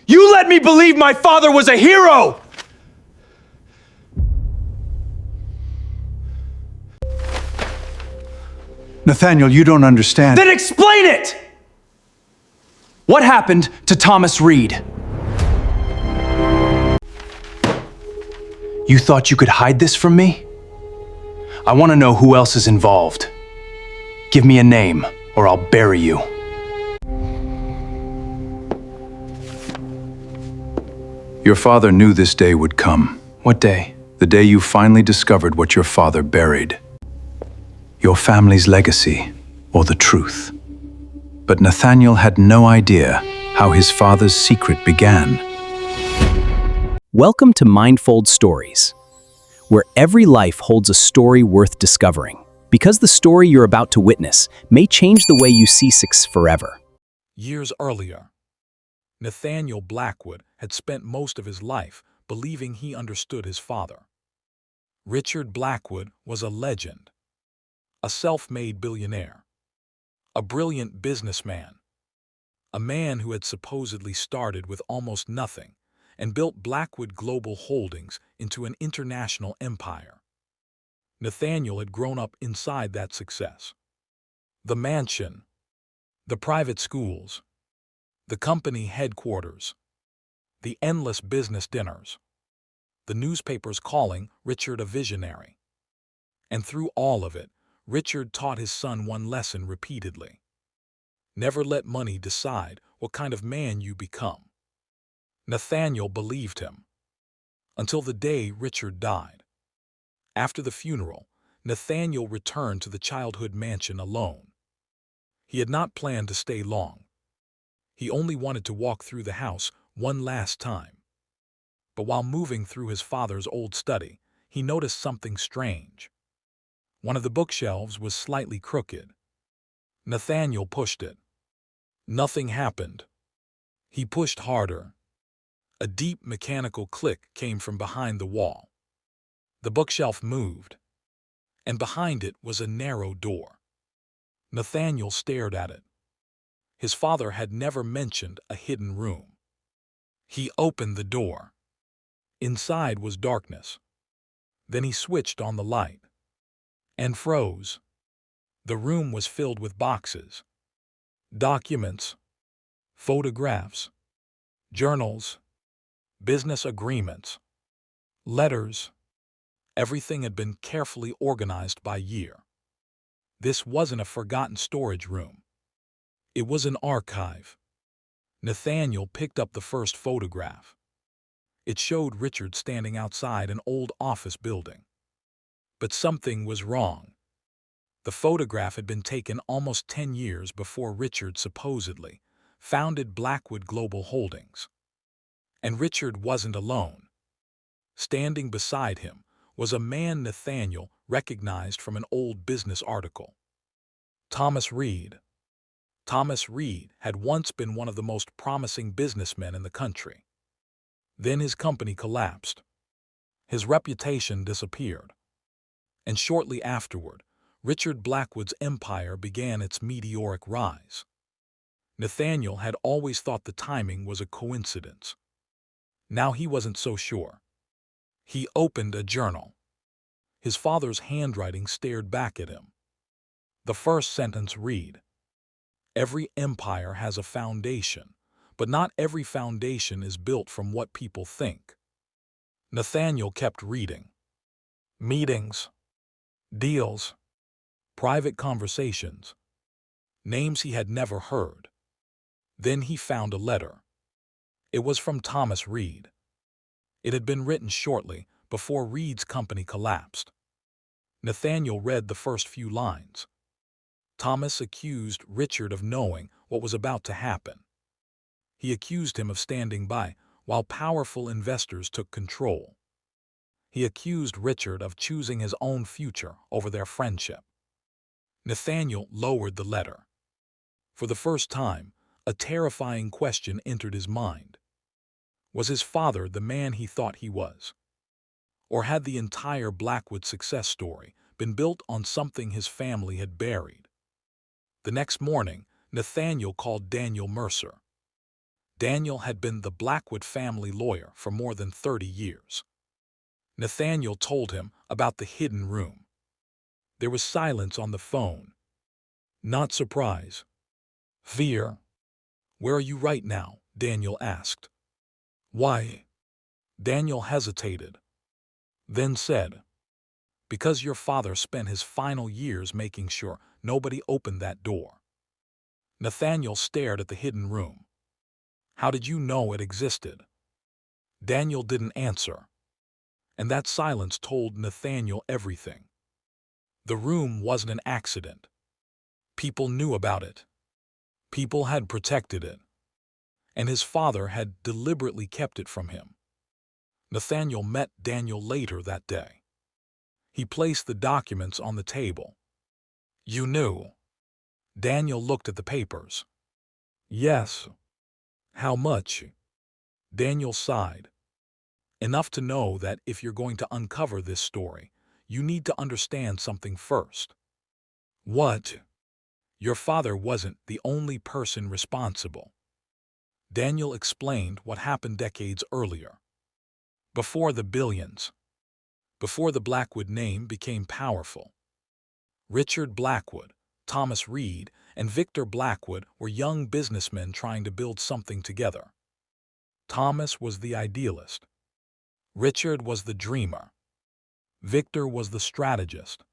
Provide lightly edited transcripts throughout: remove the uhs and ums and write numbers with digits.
You let me believe my father was a hero! Nathaniel, you don't understand. Then explain it! What happened to Thomas Reed? You thought you could hide this from me? I want to know who else is involved. Give me a name, or I'll bury you. Your father knew this day would come. What day? The day you finally discovered what your father buried. Your family's legacy, or the truth. But Nathaniel had no idea how his father's secret began. Welcome to Mindfold Stories, where every life holds a story worth discovering, because the story you're about to witness may change the way you see success forever. Years earlier, Nathaniel Blackwood had spent most of his life believing he understood his father. Richard Blackwood was a legend, a self-made billionaire, a brilliant businessman, a man who had supposedly started with almost nothing and built Blackwood Global Holdings into an international empire. Nathaniel had grown up inside that success. The mansion, the private schools, the company headquarters, the endless business dinners, the newspapers calling Richard a visionary. And through all of it, Richard taught his son one lesson repeatedly. Never let money decide what kind of man you become. Nathaniel believed him, until the day Richard died. After the funeral, Nathaniel returned to the childhood mansion alone. He had not planned to stay long. He only wanted to walk through the house one last time. But while moving through his father's old study, he noticed something strange. One of the bookshelves was slightly crooked. Nathaniel pushed it. Nothing happened. He pushed harder. A deep mechanical click came from behind the wall. The bookshelf moved, and behind it was a narrow door. Nathaniel stared at it. His father had never mentioned a hidden room. He opened the door. Inside was darkness. Then he switched on the light and froze. The room was filled with boxes, documents, photographs, journals, business agreements, letters. Everything had been carefully organized by year. This wasn't a forgotten storage room. It was an archive. Nathaniel picked up the first photograph. It showed Richard standing outside an old office building. But something was wrong. The photograph had been taken almost 10 years before Richard supposedly founded Blackwood Global Holdings. And Richard wasn't alone. Standing beside him was a man Nathaniel recognized from an old business article. Thomas Reed. Thomas Reed had once been one of the most promising businessmen in the country. Then his company collapsed. His reputation disappeared. And shortly afterward, Richard Blackwood's empire began its meteoric rise. Nathaniel had always thought the timing was a coincidence. Now he wasn't so sure. He opened a journal. His father's handwriting stared back at him. The first sentence read, "Every empire has a foundation, but not every foundation is built from what people think." Nathaniel kept reading. Meetings, deals, private conversations, names he had never heard. Then he found a letter. It was from Thomas Reed. It had been written shortly before Reed's company collapsed. Nathaniel read the first few lines. Thomas accused Richard of knowing what was about to happen. He accused him of standing by while powerful investors took control. He accused Richard of choosing his own future over their friendship. Nathaniel lowered the letter. For the first time, a terrifying question entered his mind. Was his father the man he thought he was? Or had the entire Blackwood success story been built on something his family had buried? The next morning, Nathaniel called Daniel Mercer. Daniel had been the Blackwood family lawyer for more than 30 years. Nathaniel told him about the hidden room. There was silence on the phone. Not surprise. Fear. Where are you right now? Daniel asked. Why? Daniel hesitated, then said, because your father spent his final years making sure nobody opened that door. Nathaniel stared at the hidden room. How did you know it existed? Daniel didn't answer, and that silence told Nathaniel everything. The room wasn't an accident. People knew about it. People had protected it, and his father had deliberately kept it from him. Nathaniel met Daniel later that day. He placed the documents on the table. You knew. Daniel looked at the papers. Yes. How much? Daniel sighed. Enough to know that if you're going to uncover this story, you need to understand something first. What? Your father wasn't the only person responsible. Daniel explained what happened decades earlier. Before the billions. Before the Blackwood name became powerful. Richard Blackwood, Thomas Reed, and Victor Blackwood were young businessmen trying to build something together. Thomas was the idealist. Richard was the dreamer. Victor was the strategist.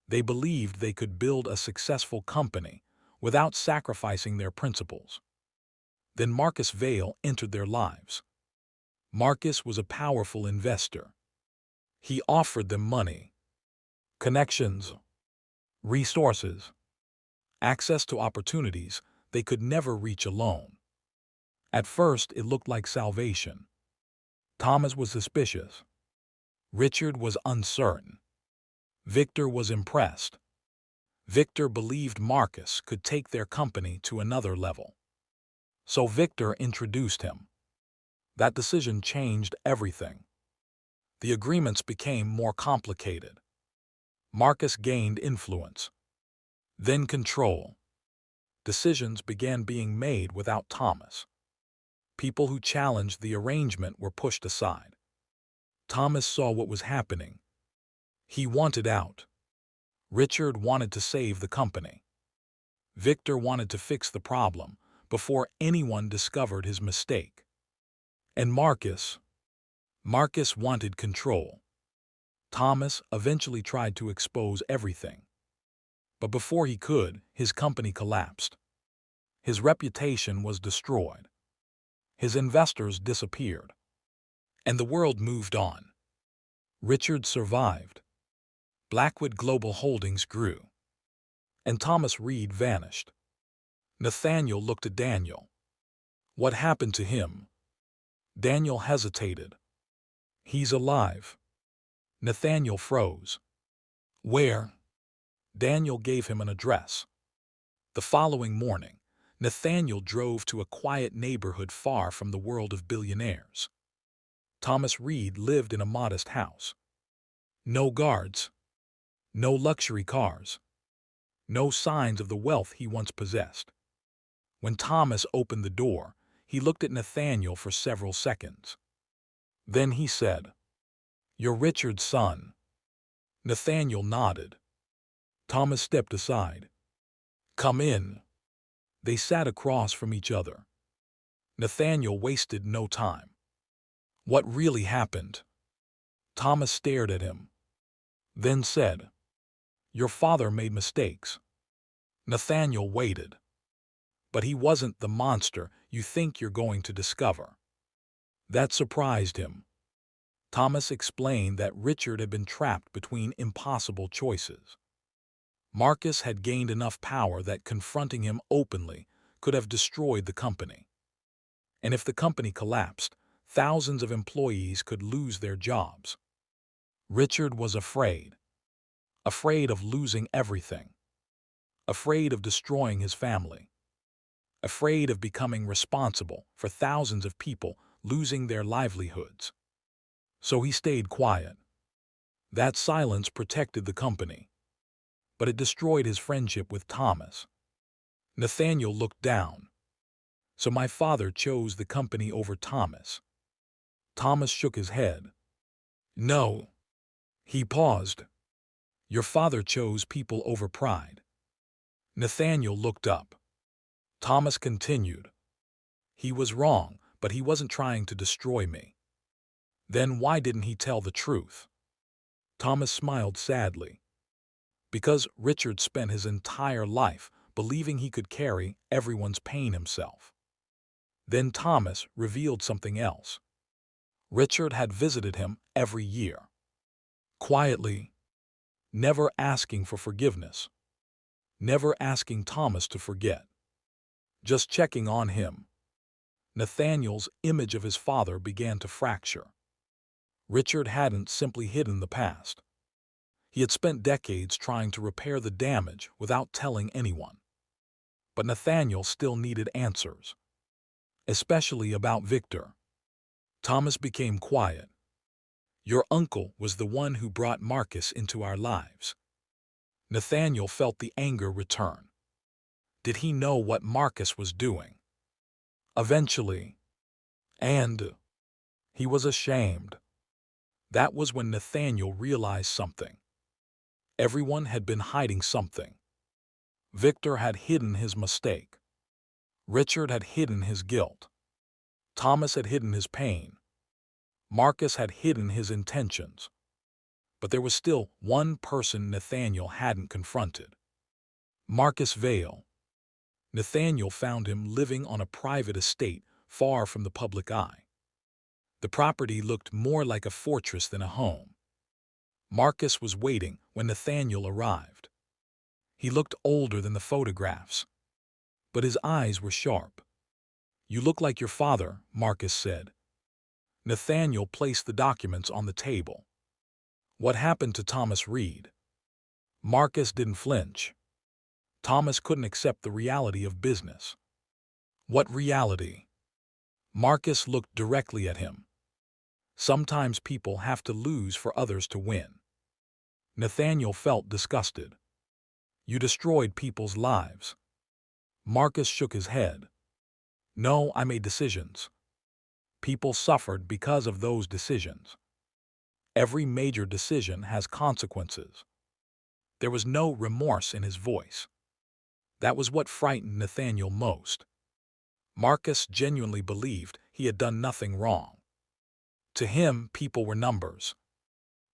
They believed they could build a successful company without sacrificing their principles. Then Marcus Vail entered their lives. Marcus was a powerful investor. He offered them money, connections, resources, access to opportunities they could never reach alone. At first, it looked like salvation. Thomas was suspicious. Richard was uncertain. Victor was impressed. Victor believed Marcus could take their company to another level. So Victor introduced him. That decision changed everything. The agreements became more complicated. Marcus gained influence, then control. Decisions began being made without Thomas. People who challenged the arrangement were pushed aside. Thomas saw what was happening. He wanted out. Richard wanted to save the company. Victor wanted to fix the problem before anyone discovered his mistake. And Marcus wanted control. Thomas eventually tried to expose everything. But before he could, his company collapsed. His reputation was destroyed. His investors disappeared. And the world moved on. Richard survived. Blackwood Global Holdings grew. And Thomas Reed vanished. Nathaniel looked at Daniel. What happened to him? Daniel hesitated. He's alive. Nathaniel froze. Where? Daniel gave him an address. The following morning, Nathaniel drove to a quiet neighborhood far from the world of billionaires. Thomas Reed lived in a modest house. No guards. No luxury cars. No signs of the wealth he once possessed. When Thomas opened the door, he looked at Nathaniel for several seconds. Then he said, "You're Richard's son." Nathaniel nodded. Thomas stepped aside. "Come in." They sat across from each other. Nathaniel wasted no time. What really happened? Thomas stared at him, then said, "Your father made mistakes." Nathaniel waited. But he wasn't the monster you think you're going to discover. That surprised him. Thomas explained that Richard had been trapped between impossible choices. Marcus had gained enough power that confronting him openly could have destroyed the company. And if the company collapsed, thousands of employees could lose their jobs. Richard was afraid. Afraid of losing everything. Afraid of destroying his family. Afraid of becoming responsible for thousands of people losing their livelihoods. So he stayed quiet. That silence protected the company. But it destroyed his friendship with Thomas. Nathaniel looked down. So my father chose the company over Thomas. Thomas shook his head. No. He paused. Your father chose people over pride. Nathaniel looked up. Thomas continued. He was wrong, but he wasn't trying to destroy me. Then why didn't he tell the truth? Thomas smiled sadly. Because Richard spent his entire life believing he could carry everyone's pain himself. Then Thomas revealed something else. Richard had visited him every year. Quietly, never asking for forgiveness. Never asking Thomas to forget. Just checking on him. Nathaniel's image of his father began to fracture. Richard hadn't simply hidden the past. He had spent decades trying to repair the damage without telling anyone. But Nathaniel still needed answers. Especially about Victor. Thomas became quiet. Your uncle was the one who brought Marcus into our lives. Nathaniel felt the anger return. Did he know what Marcus was doing? Eventually. And he was ashamed. That was when Nathaniel realized something. Everyone had been hiding something. Victor had hidden his mistake. Richard had hidden his guilt. Thomas had hidden his pain. Marcus had hidden his intentions. But there was still one person Nathaniel hadn't confronted. Marcus Vale. Nathaniel found him living on a private estate far from the public eye. The property looked more like a fortress than a home. Marcus was waiting when Nathaniel arrived. He looked older than the photographs, but his eyes were sharp. You look like your father, Marcus said. Nathaniel placed the documents on the table. What happened to Thomas Reed? Marcus didn't flinch. Thomas couldn't accept the reality of business. What reality? Marcus looked directly at him. Sometimes people have to lose for others to win. Nathaniel felt disgusted. You destroyed people's lives. Marcus shook his head. No, I made decisions. People suffered because of those decisions. Every major decision has consequences. There was no remorse in his voice. That was what frightened Nathaniel most. Marcus genuinely believed he had done nothing wrong. To him, people were numbers.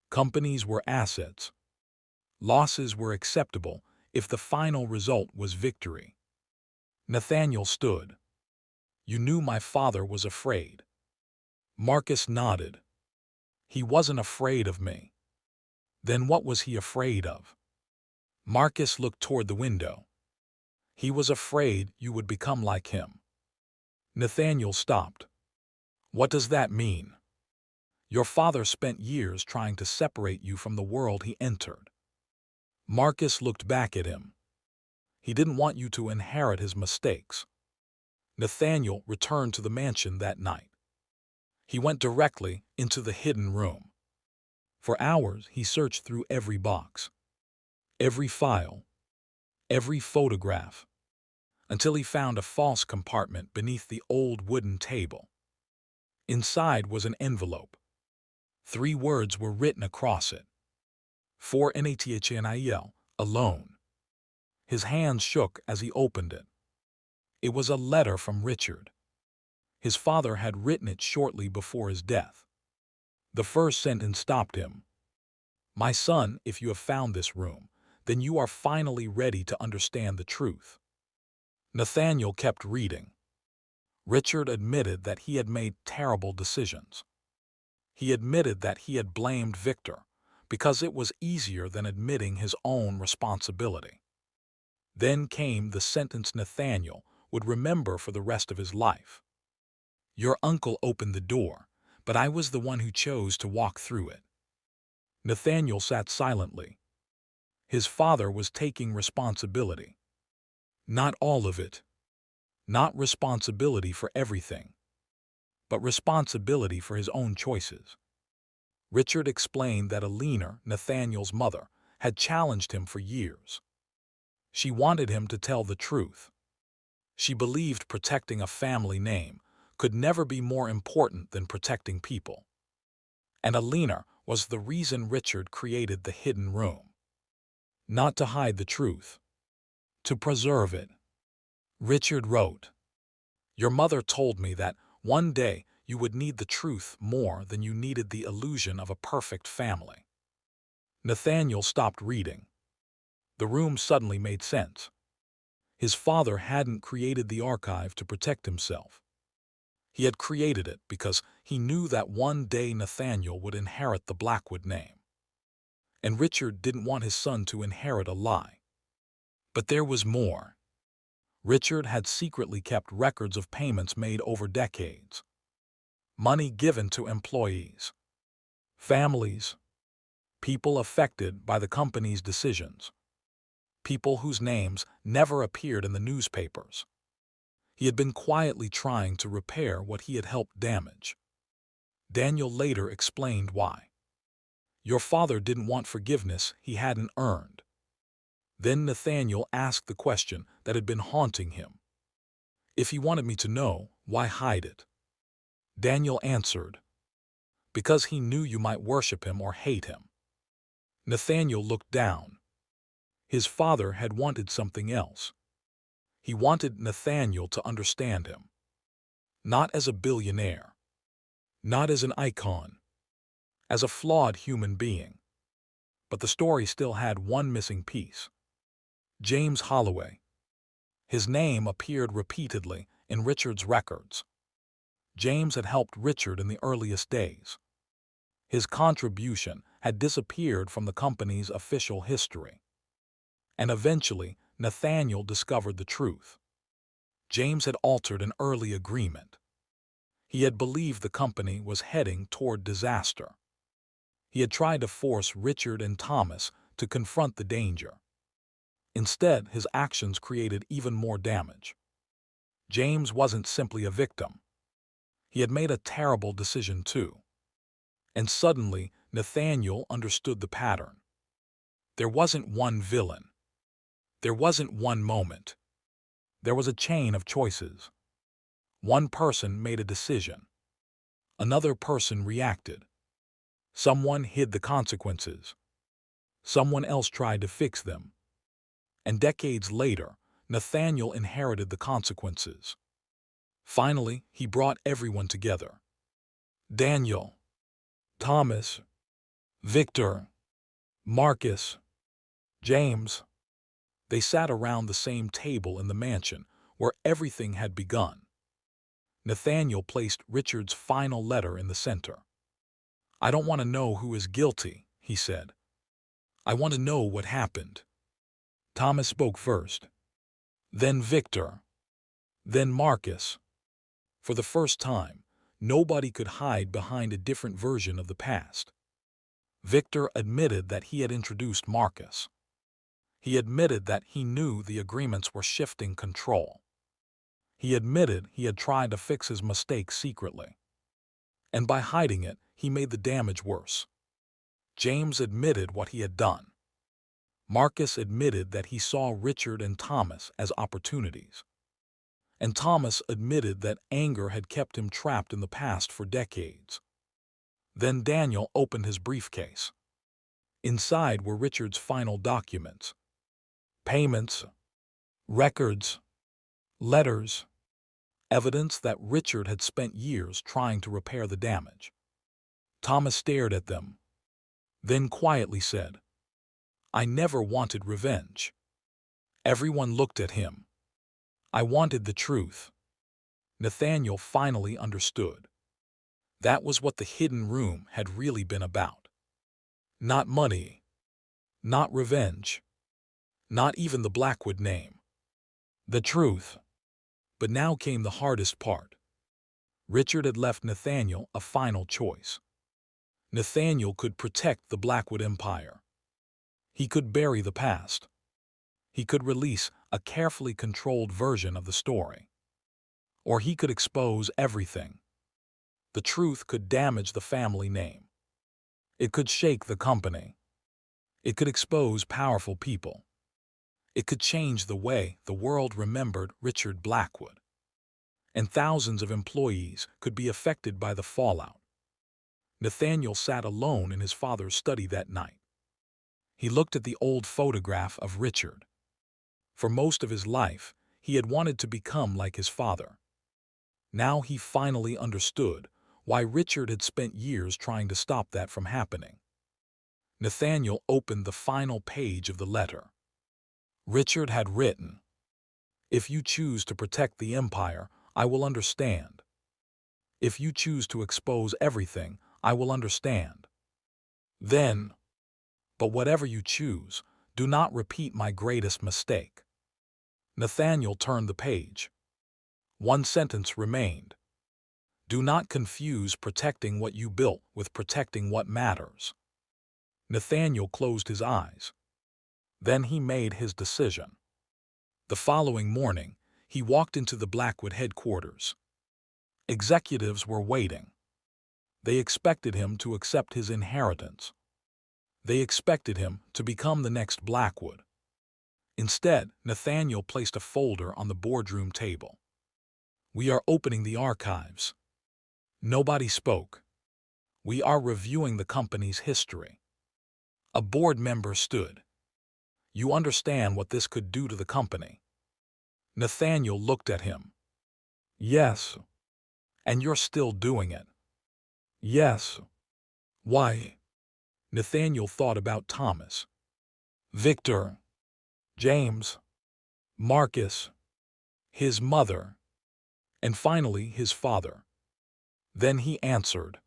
Companies were assets. Losses were acceptable if the final result was victory. Nathaniel stood. You knew my father was afraid. Marcus nodded. He wasn't afraid of me. Then what was he afraid of? Marcus looked toward the window. He was afraid you would become like him. Nathaniel stopped. What does that mean? Your father spent years trying to separate you from the world he entered. Marcus looked back at him. He didn't want you to inherit his mistakes. Nathaniel returned to the mansion that night. He went directly into the hidden room. For hours, he searched through every box, every file, every photograph, until he found a false compartment beneath the old wooden table. Inside was an envelope. 3 words were written across it. For Nathaniel, alone. His hands shook as he opened it. It was a letter from Richard. His father had written it shortly before his death. The first sentence stopped him. My son, if you have found this room, then you are finally ready to understand the truth. Nathaniel kept reading. Richard admitted that he had made terrible decisions. He admitted that he had blamed Victor because it was easier than admitting his own responsibility. Then came the sentence Nathaniel would remember for the rest of his life. Your uncle opened the door, but I was the one who chose to walk through it. Nathaniel sat silently. His father was taking responsibility. Not all of it. Not responsibility for everything, but responsibility for his own choices. Richard explained that Alina, Nathaniel's mother, had challenged him for years. She wanted him to tell the truth. She believed protecting a family name could never be more important than protecting people. And Alina was the reason Richard created the hidden room. Not to hide the truth, to preserve it. Richard wrote, "Your mother told me that one day you would need the truth more than you needed the illusion of a perfect family." Nathaniel stopped reading. The room suddenly made sense. His father hadn't created the archive to protect himself. He had created it because he knew that one day Nathaniel would inherit the Blackwood name. And Richard didn't want his son to inherit a lie. But there was more. Richard had secretly kept records of payments made over decades. Money given to employees, families, people affected by the company's decisions, people whose names never appeared in the newspapers. He had been quietly trying to repair what he had helped damage. Daniel later explained why. "Your father didn't want forgiveness he hadn't earned." Then Nathaniel asked the question that had been haunting him. "If he wanted me to know, why hide it?" Daniel answered, "Because he knew you might worship him or hate him." Nathaniel looked down. His father had wanted something else. He wanted Nathaniel to understand him. Not as a billionaire. Not as an icon. As a flawed human being. But the story still had one missing piece. James Holloway. His name appeared repeatedly in Richard's records. James had helped Richard in the earliest days. His contribution had disappeared from the company's official history. And eventually, Nathaniel discovered the truth. James had altered an early agreement. He had believed the company was heading toward disaster. He had tried to force Richard and Thomas to confront the danger. Instead, his actions created even more damage. James wasn't simply a victim. He had made a terrible decision too. And suddenly, Nathaniel understood the pattern. There wasn't one villain. There wasn't one moment. There was a chain of choices. One person made a decision. Another person reacted. Someone hid the consequences. Someone else tried to fix them. And decades later, Nathaniel inherited the consequences. Finally, he brought everyone together. Daniel, Thomas, Victor, Marcus, James. They sat around the same table in the mansion where everything had begun. Nathaniel placed Richard's final letter in the center. "I don't want to know who is guilty," he said. "I want to know what happened." Thomas spoke first. Then Victor. Then Marcus. For the first time, nobody could hide behind a different version of the past. Victor admitted that he had introduced Marcus. He admitted that he knew the agreements were shifting control. He admitted he had tried to fix his mistake secretly. And by hiding it, he made the damage worse. James admitted what he had done. Marcus admitted that he saw Richard and Thomas as opportunities. And Thomas admitted that anger had kept him trapped in the past for decades. Then Daniel opened his briefcase. Inside were Richard's final documents. Payments, records, letters, evidence that Richard had spent years trying to repair the damage. Thomas stared at them, then quietly said, "I never wanted revenge." Everyone looked at him. "I wanted the truth." Nathaniel finally understood. That was what the hidden room had really been about. Not money, not revenge, not even the Blackwood name. The truth. But now came the hardest part. Richard had left Nathaniel a final choice. Nathaniel could protect the Blackwood Empire. He could bury the past. He could release a carefully controlled version of the story. Or he could expose everything. The truth could damage the family name. It could shake the company. It could expose powerful people. It could change the way the world remembered Richard Blackwood, and thousands of employees could be affected by the fallout. Nathaniel sat alone in his father's study that night. He looked at the old photograph of Richard. For most of his life, he had wanted to become like his father. Now he finally understood why Richard had spent years trying to stop that from happening. Nathaniel opened the final page of the letter. Richard had written, "If you choose to protect the empire, I will understand. If you choose to expose everything, I will understand. Then, but whatever you choose, do not repeat my greatest mistake." Nathaniel turned the page. One sentence remained. "Do not confuse protecting what you built with protecting what matters." Nathaniel closed his eyes. Then he made his decision. The following morning, he walked into the Blackwood headquarters. Executives were waiting. They expected him to accept his inheritance. They expected him to become the next Blackwood. Instead, Nathaniel placed a folder on the boardroom table. "We are opening the archives." Nobody spoke. "We are reviewing the company's history." A board member stood. "You understand what this could do to the company?" Nathaniel looked at him. "Yes." "And you're still doing it?" "Yes." "Why?" Nathaniel thought about Thomas, Victor, James, Marcus, his mother, and finally his father. Then he answered,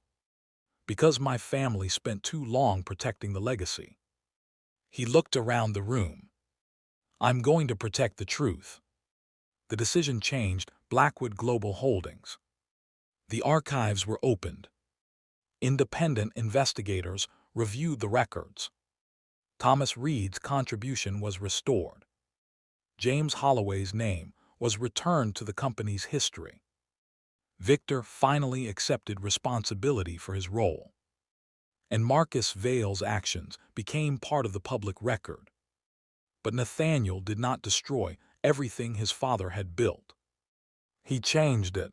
"Because my family spent too long protecting the legacy." He looked around the room. "I'm going to protect the truth." The decision changed Blackwood Global Holdings. The archives were opened. Independent investigators reviewed the records. Thomas Reed's contribution was restored. James Holloway's name was returned to the company's history. Victor finally accepted responsibility for his role. And Marcus Vale's actions became part of the public record. But Nathaniel did not destroy everything his father had built. He changed it.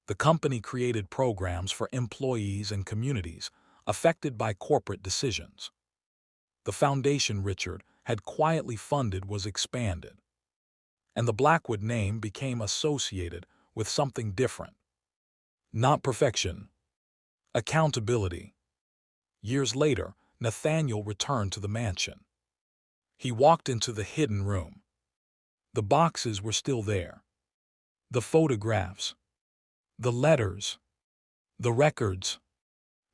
The company created programs for employees and communities affected by corporate decisions. The foundation Richard had quietly funded was expanded, and the Blackwood name became associated with something different. Not perfection, accountability. Years later, Nathaniel returned to the mansion. He walked into the hidden room. The boxes were still there. The photographs, the letters, the records.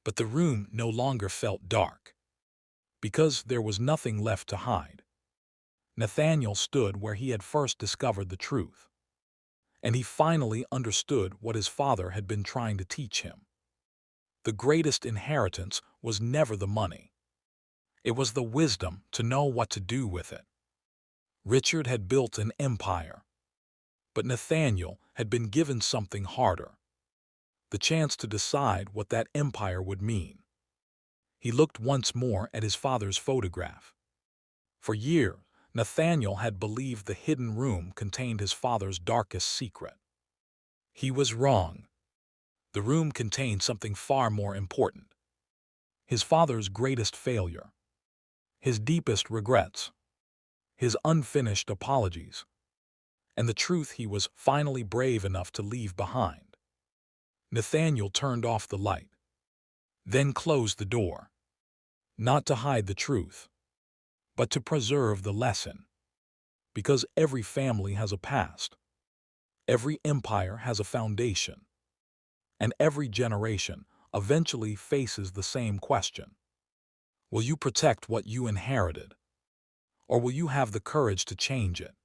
But the room no longer felt dark, because there was nothing left to hide. Nathaniel stood where he had first discovered the truth, and he finally understood what his father had been trying to teach him. The greatest inheritance was never the money. It was the wisdom to know what to do with it. Richard had built an empire, but Nathaniel had been given something harder: the chance to decide what that empire would mean. He looked once more at his father's photograph. For years, Nathaniel had believed the hidden room contained his father's darkest secret. He was wrong. The room contained something far more important: his father's greatest failure, his deepest regrets, his unfinished apologies, and the truth he was finally brave enough to leave behind. Nathaniel turned off the light, then closed the door, not to hide the truth, but to preserve the lesson. Because every family has a past, every empire has a foundation, and every generation eventually faces the same question: will you protect what you inherited, or will you have the courage to change it?